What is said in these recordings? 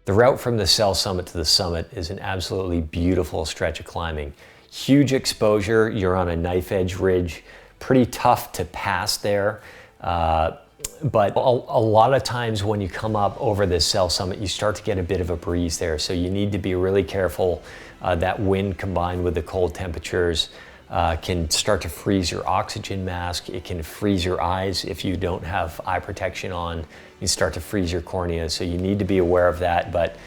The route from the Cell Summit to the summit is an absolutely beautiful stretch of climbing. Huge exposure, you're on a knife edge ridge, pretty tough to pass there. But a lot of times when you come up over this Cell Summit, you start to get a bit of a breeze there. So you need to be really careful. That wind combined with the cold temperatures can start to freeze your oxygen mask. It can freeze your eyes if you don't have eye protection on. You start to freeze your cornea. So you need to be aware of that. But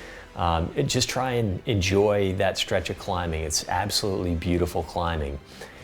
just try and enjoy that stretch of climbing. It's absolutely beautiful climbing.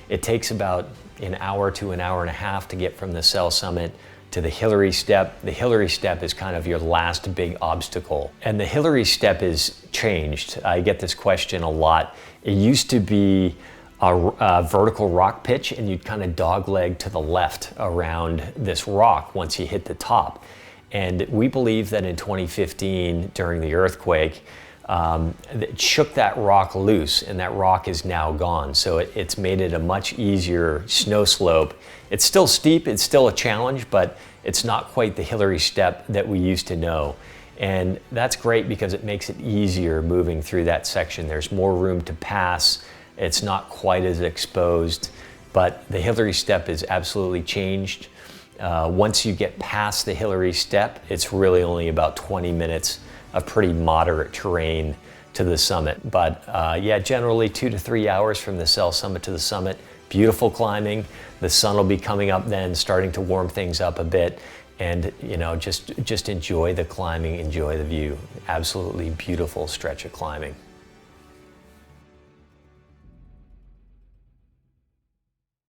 It takes about an hour to an hour and a half to get from the Cell Summit to the Hillary Step. The Hillary Step is kind of your last big obstacle. And the Hillary Step is changed. I get this question a lot. It used to be a vertical rock pitch, and you'd kind of dogleg to the left around this rock once you hit the top. And we believe that in 2015, during the earthquake, it shook that rock loose, and that rock is now gone. So it's made it a much easier snow slope. It's still steep, it's still a challenge, but it's not quite the Hillary Step that we used to know. And that's great because it makes it easier moving through that section. There's more room to pass. It's not quite as exposed, but the Hillary Step is absolutely changed. Once you get past the Hillary Step, it's really only about 20 minutes of pretty moderate terrain to the summit. But yeah, generally 2 to 3 hours from the Cell Summit to the summit. Beautiful climbing. The sun will be coming up then, starting to warm things up a bit. And you know, just enjoy the climbing, enjoy the view. Absolutely beautiful stretch of climbing.